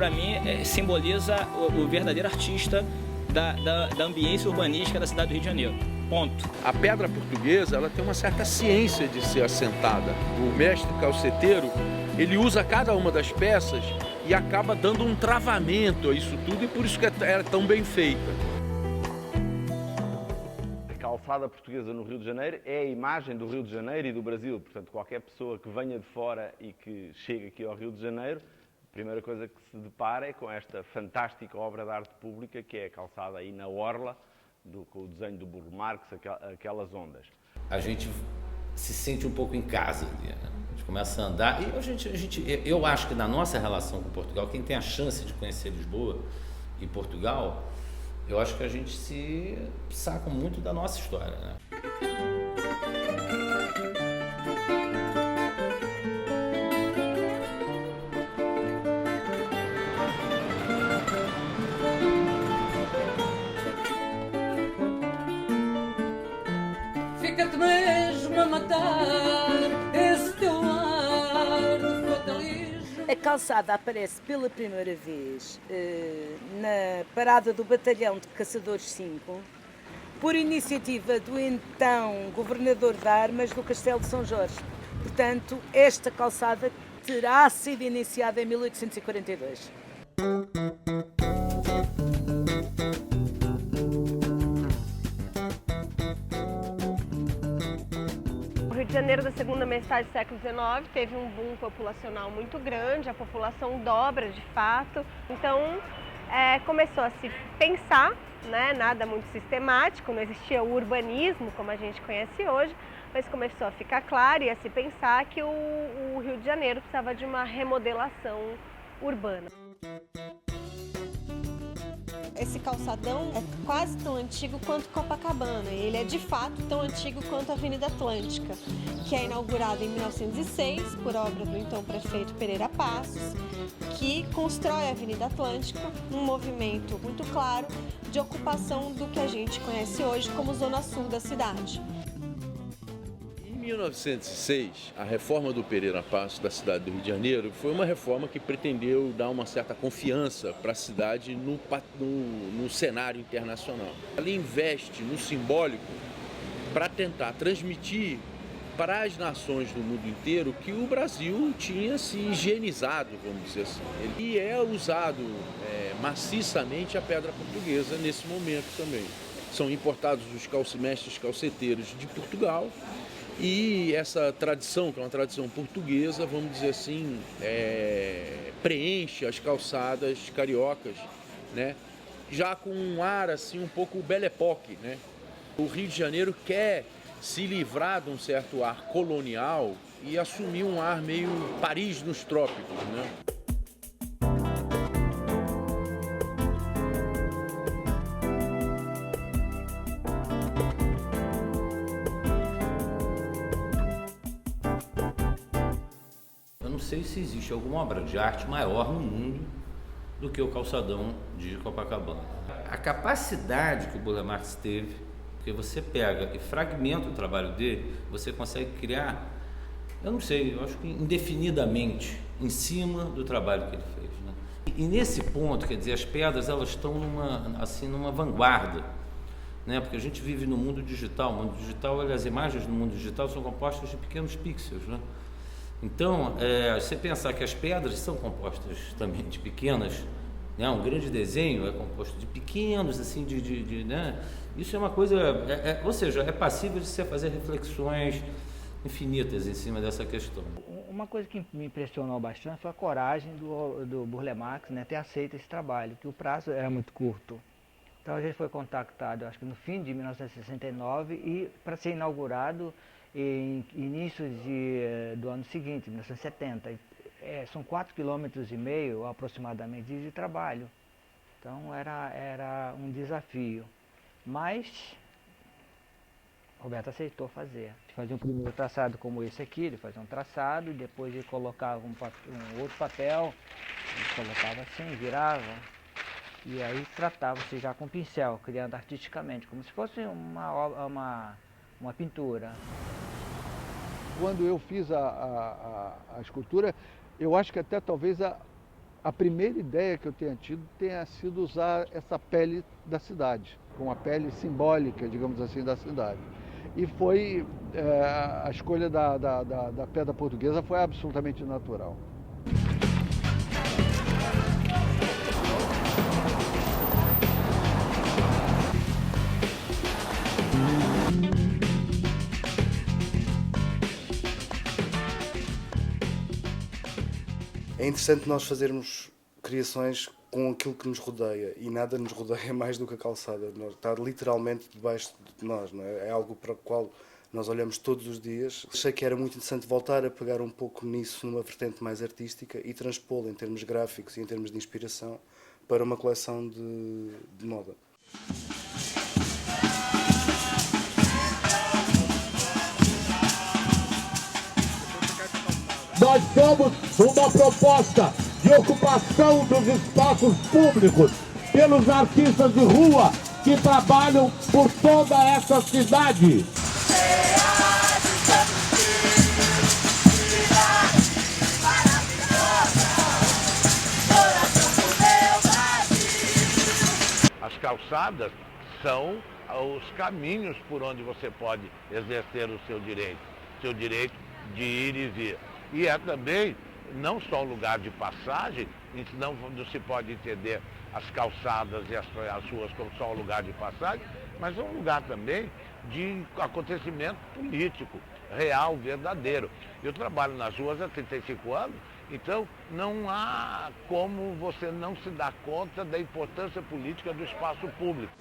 para mim, simboliza o verdadeiro artista da ambiência urbanística da cidade do Rio de Janeiro. Ponto. A pedra portuguesa, ela tem uma certa ciência de ser assentada. O mestre calceteiro, ele usa cada uma das peças e acaba dando um travamento a isso tudo, e por isso que é tão bem feita. A calçada portuguesa no Rio de Janeiro é a imagem do Rio de Janeiro e do Brasil. Portanto, qualquer pessoa que venha de fora e que chegue aqui ao Rio de Janeiro, a primeira coisa que se depara é com esta fantástica obra de arte pública, que é a calçada aí na orla, com o desenho do Burle Marx, aquelas ondas. A gente se sente um pouco em casa, né? A gente começa a andar e eu acho que na nossa relação com Portugal, quem tem a chance de conhecer Lisboa e Portugal, eu acho que a gente se saca muito da nossa história, né? Fica-te mesmo a matar esse teu ar de fatalismo. A calçada aparece pela primeira vez na parada do Batalhão de Caçadores 5, por iniciativa do então Governador de Armas do Castelo de São Jorge. Portanto, esta calçada terá sido iniciada em 1842. O Rio de Janeiro da segunda metade do século XIX teve um boom populacional muito grande, a população dobra de fato, então começou a se pensar, né, nada muito sistemático, não existia o urbanismo como a gente conhece hoje, mas começou a ficar claro e a se pensar que o Rio de Janeiro precisava de uma remodelação urbana. Esse calçadão é quase tão antigo quanto Copacabana. Ele é de fato tão antigo quanto a Avenida Atlântica, que é inaugurada em 1906 por obra do então prefeito Pereira Passos, que constrói a Avenida Atlântica, um movimento muito claro de ocupação do que a gente conhece hoje como Zona Sul da cidade. Em 1906, a reforma do Pereira Passos da cidade do Rio de Janeiro foi uma reforma que pretendeu dar uma certa confiança para a cidade no cenário internacional. Ela investe no simbólico para tentar transmitir para as nações do mundo inteiro que o Brasil tinha se higienizado, vamos dizer assim. E é usado maciçamente a pedra portuguesa nesse momento também. São importados os mestres calceteiros de Portugal. E essa tradição, que é uma tradição portuguesa, vamos dizer assim, preenche as calçadas cariocas, né? Já com um ar assim um pouco Belle Époque, né? O Rio de Janeiro quer se livrar de um certo ar colonial e assumir um ar meio Paris nos trópicos, né? Não sei se existe alguma obra de arte maior no mundo do que o calçadão de Copacabana. A capacidade que o Burle Marx teve, porque você pega e fragmenta o trabalho dele, você consegue criar, eu não sei, eu acho que indefinidamente em cima do trabalho que ele fez, né? E nesse ponto, quer dizer, as pedras elas estão numa vanguarda, né? Porque a gente vive no mundo digital. O mundo digital, as imagens no mundo digital são compostas de pequenos pixels, né? Então, você pensar que as pedras são compostas também de pequenas, né? Um grande desenho é composto de pequenos, assim, né? Isso é uma coisa, ou seja, é passível de você fazer reflexões infinitas em cima dessa questão. Uma coisa que me impressionou bastante foi a coragem do Burle Marx, né, ter aceito esse trabalho, que o prazo era muito curto. Então a gente foi contactado, acho que no fim de 1969, e para ser inaugurado em início do ano seguinte, 1970. São 4,5 km aproximadamente de trabalho. Então era um desafio. Mas Roberto aceitou fazer. Fazia um primeiro traçado como esse aqui, ele fazia um traçado, e depois ele colocava um outro papel, ele colocava assim, virava, e aí tratava-se já com pincel, criando artisticamente, como se fosse uma pintura. Quando eu fiz a escultura, eu acho que até talvez A primeira ideia que eu tenha tido tenha sido usar essa pele da cidade, com a pele simbólica, digamos assim, da cidade. E foi, a escolha da pedra portuguesa foi absolutamente natural. É interessante nós fazermos criações com aquilo que nos rodeia, e nada nos rodeia mais do que a calçada. Está literalmente debaixo de nós, não é? É algo para o qual nós olhamos todos os dias. Achei que era muito interessante voltar a pegar um pouco nisso numa vertente mais artística e transpô-lo em termos gráficos e em termos de inspiração para uma coleção de moda. Nós somos uma proposta de ocupação dos espaços públicos pelos artistas de rua que trabalham por toda essa cidade. As calçadas são os caminhos por onde você pode exercer o seu direito de ir e vir. E é também não só um lugar de passagem, não se pode entender as calçadas e as ruas como só um lugar de passagem, mas é um lugar também de acontecimento político, real, verdadeiro. Eu trabalho nas ruas há 35 anos, então não há como você não se dar conta da importância política do espaço público.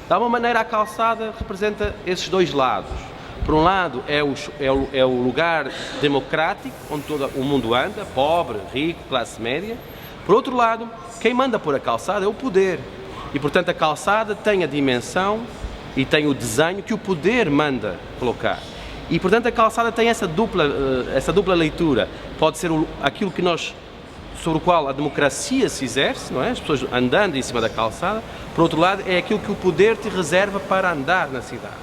De alguma maneira, a calçada representa esses dois lados. Por um lado, é o lugar democrático, onde todo o mundo anda, pobre, rico, classe média. Por outro lado, quem manda pôr a calçada é o poder. E, portanto, a calçada tem a dimensão e tem o desenho que o poder manda colocar. E, portanto, a calçada tem essa dupla leitura. Pode ser aquilo que sobre o qual a democracia se exerce, não é? As pessoas andando em cima da calçada. Por outro lado, é aquilo que o poder te reserva para andar na cidade.